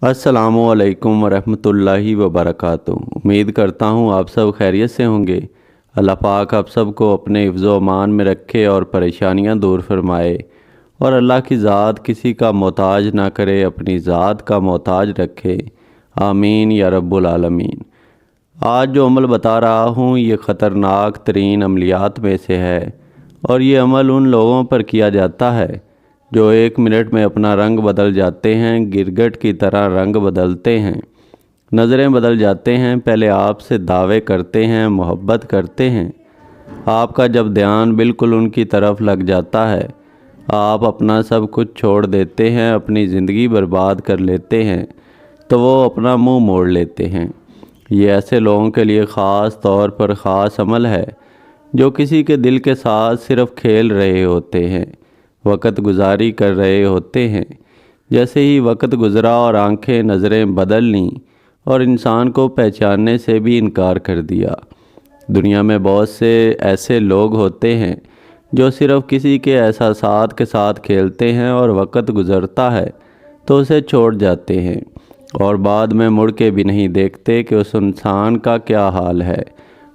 अस्सलामु अलैकुम वरहमतुल्लाहि वबरकातुहू। उम्मीद करता हूँ आप सब खैरियत से होंगे। अल्लाह पाक आप सब को अपने हिफ्ज़ व अमान में रखे और परेशानियाँ दूर फरमाए, और अल्लाह की ज़ात किसी का मोहताज ना करे, अपनी ज़ात का मोहताज रखे। आमीन या रब्बुल आलमीन। आज जो अमल बता रहा हूँ ये ख़तरनाक तरीन अमलियात में से है, और ये अमल उन लोगों पर किया जाता है जो 1 मिनट में अपना रंग बदल जाते हैं, गिरगिट की तरह रंग बदलते हैं, नज़रें बदल जाते हैं। पहले आपसे दावे करते हैं, मोहब्बत करते हैं। आपका जब ध्यान बिल्कुल उनकी तरफ लग जाता है, आप अपना सब कुछ छोड़ देते हैं, अपनी ज़िंदगी बर्बाद कर लेते हैं, तो वो अपना मुंह मोड़ लेते हैं। ये ऐसे लोगों के लिए ख़ास तौर पर ख़ास अमल है जो किसी के दिल के साथ सिर्फ खेल रहे होते हैं, वक़्त गुजारी कर रहे होते हैं। जैसे ही वक़्त गुज़रा और आंखें नज़रें बदल लीं और इंसान को पहचानने से भी इनकार कर दिया। दुनिया में बहुत से ऐसे लोग होते हैं जो सिर्फ किसी के एहसासात के साथ खेलते हैं, और वक़्त गुज़रता है तो उसे छोड़ जाते हैं, और बाद में मुड़ के भी नहीं देखते कि उस इंसान का क्या हाल है,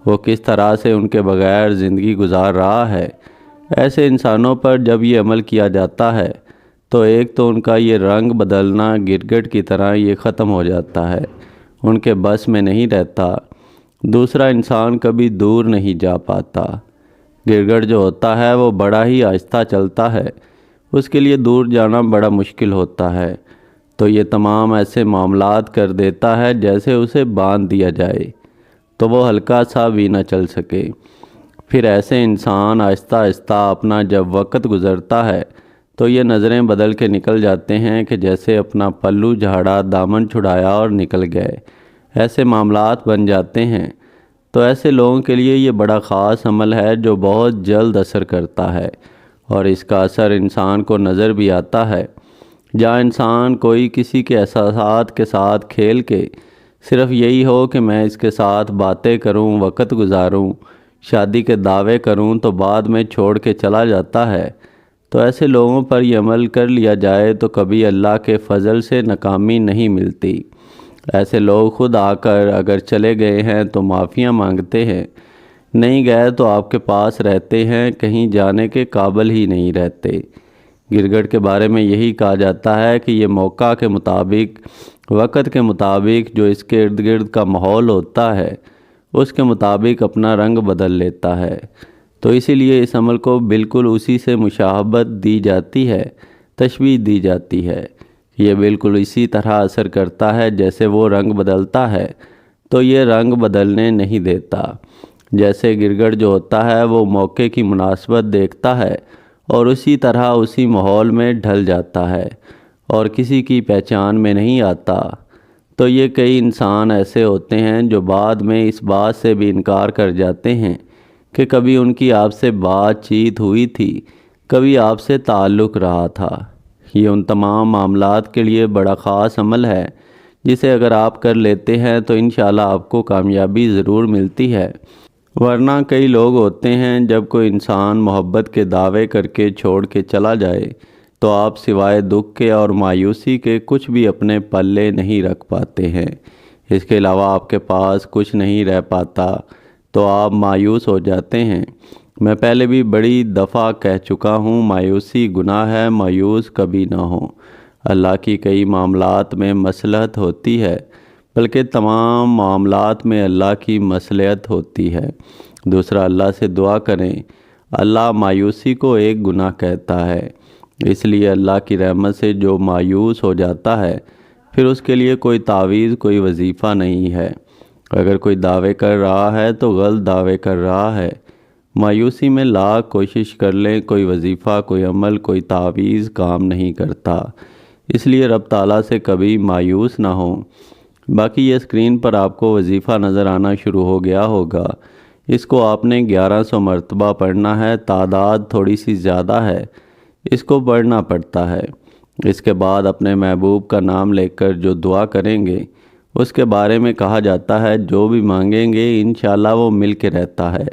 वो किस तरह से उनके बगैर ज़िंदगी गुजार रहा है। ऐसे इंसानों पर जब ये अमल किया जाता है तो एक तो उनका ये रंग बदलना गिरगिट की तरह ये ख़त्म हो जाता है, उनके बस में नहीं रहता। दूसरा, इंसान कभी दूर नहीं जा पाता। गिरगिट जो होता है वो बड़ा ही आहिस्ता चलता है, उसके लिए दूर जाना बड़ा मुश्किल होता है, तो ये तमाम ऐसे मामलात कर देता है जैसे उसे बांध दिया जाए तो वो हल्का सा भी ना चल सके। फिर ऐसे इंसान आहिस्ता आहिस्ता अपना जब वक़्त गुज़रता है तो ये नज़रें बदल के निकल जाते हैं कि जैसे अपना पल्लू झाड़ा, दामन छुड़ाया और निकल गए। ऐसे मामलात बन जाते हैं। तो ऐसे लोगों के लिए ये बड़ा ख़ास अमल है जो बहुत जल्द असर करता है, और इसका असर इंसान को नज़र भी आता है। जहाँ इंसान कोई किसी के एहसासात के साथ खेल के सिर्फ यही हो कि मैं इसके साथ बातें करूं, वक़्त गुजारूं, शादी के दावे करूं, तो बाद में छोड़ के चला जाता है। तो ऐसे लोगों पर यह अमल कर लिया जाए तो कभी अल्लाह के फ़ज़ल से नाकामी नहीं मिलती। ऐसे लोग खुद आकर अगर चले गए हैं तो माफ़ियाँ मांगते हैं, नहीं गए तो आपके पास रहते हैं, कहीं जाने के काबिल ही नहीं रहते। गिरगिट के बारे में यही कहा जाता है कि ये मौका के मुताबिक, वक़्त के मुताबिक, जो इसके इर्द गिर्द का माहौल होता है उसके मुताबिक अपना रंग बदल लेता है। तो इसीलिए इस अमल को बिल्कुल उसी से मुशाहबत दी जाती है, तशबीह दी जाती है। ये बिल्कुल इसी तरह असर करता है जैसे वो रंग बदलता है तो ये रंग बदलने नहीं देता। जैसे गिरगिट जो होता है वो मौके की मुनासबत देखता है और उसी तरह उसी माहौल में ढल जाता है और किसी की पहचान में नहीं आता। तो ये कई इंसान ऐसे होते हैं जो बाद में इस बात से भी इनकार कर जाते हैं कि कभी उनकी आपसे बातचीत हुई थी, कभी आपसे ताल्लुक़ रहा था। ये उन तमाम मामलात के लिए बड़ा ख़ास अमल है जिसे अगर आप कर लेते हैं तो इंशाल्लाह आपको कामयाबी ज़रूर मिलती है। वरना कई लोग होते हैं जब कोई इंसान मोहब्बत के दावे करके छोड़ के चला जाए तो आप सिवाय दुख के और मायूसी के कुछ भी अपने पल्ले नहीं रख पाते हैं। इसके अलावा आपके पास कुछ नहीं रह पाता तो आप मायूस हो जाते हैं। मैं पहले भी बड़ी दफ़ा कह चुका हूँ, मायूसी गुनाह है, मायूस कभी ना हो। अल्लाह की कई मामलात में मसलहत होती है, बल्कि तमाम मामलात में अल्लाह की मसलहत होती है। दूसरा, अल्लाह से दुआ करें। अल्लाह मायूसी को एक गुनाह कहता है, इसलिए अल्लाह की रहमत से जो मायूस हो जाता है फिर उसके लिए कोई तावीज़, कोई वजीफ़ा नहीं है। अगर कोई दावे कर रहा है तो गलत दावे कर रहा है। मायूसी में लाख कोशिश कर लें, कोई वजीफ़ा, कोई अमल, कोई तावीज़ काम नहीं करता। इसलिए रब ताला से कभी मायूस ना हो। बाकी ये स्क्रीन पर आपको वजीफ़ा नज़र आना शुरू हो गया होगा। इसको आपने 1100 मरतबा पढ़ना है। तादाद थोड़ी सी ज़्यादा है, इसको पढ़ना पड़ता है। इसके बाद अपने महबूब का नाम लेकर जो दुआ करेंगे उसके बारे में कहा जाता है जो भी मांगेंगे इंशाल्लाह वो मिल के रहता है,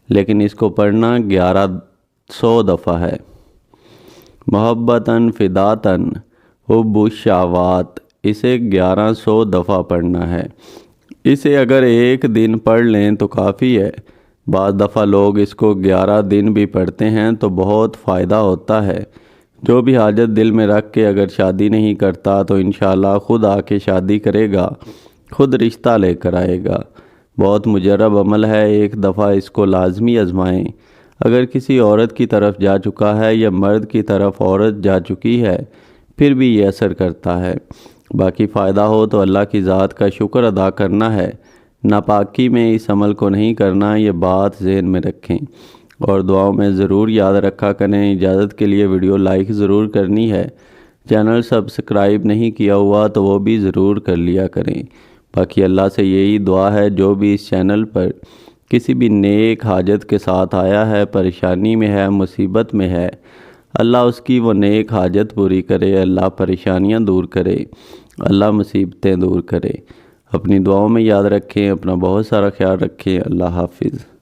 लेकिन इसको पढ़ना 1100 दफ़ा है। मोहब्बतन फ़िदातन हुब्बुश शहवात اسے 1100 دفعہ پڑھنا ہے۔ اسے اگر ایک دن پڑھ لیں تو کافی ہے۔ بعض دفعہ لوگ اس کو 11 دن بھی پڑھتے ہیں تو بہت فائدہ ہوتا ہے۔ جو بھی حاجت دل میں رکھ کے اگر شادی نہیں کرتا تو انشاءاللہ خود آ کے شادی کرے گا، خود رشتہ لے کر آئے گا۔ بہت مجرب عمل ہے، ایک دفعہ اس کو لازمی آزمائیں۔ اگر کسی عورت کی طرف جا چکا ہے یا مرد کی طرف عورت جا چکی ہے پھر بھی یہ اثر کرتا ہے۔ باقی فائدہ ہو تو اللہ کی ذات کا شکر ادا کرنا ہے، ناپاکی میں اس عمل کو نہیں کرنا، یہ بات ذہن میں رکھیں اور دعاؤں میں ضرور یاد رکھا کریں۔ اجازت کے لیے ویڈیو لائک ضرور کرنی ہے، چینل سبسکرائب نہیں کیا ہوا تو وہ بھی ضرور کر لیا کریں۔ باقی اللہ سے یہی دعا ہے جو بھی اس چینل پر کسی بھی نیک حاجت کے ساتھ آیا ہے، پریشانی میں ہے، مصیبت میں ہے، اللہ اس کی وہ نیک حاجت پوری کرے، اللہ پریشانیاں دور کرے، اللہ مصیبتیں دور کرے۔ اپنی دعاؤں میں یاد رکھیں، اپنا بہت سارا خیال رکھیں۔ اللہ حافظ۔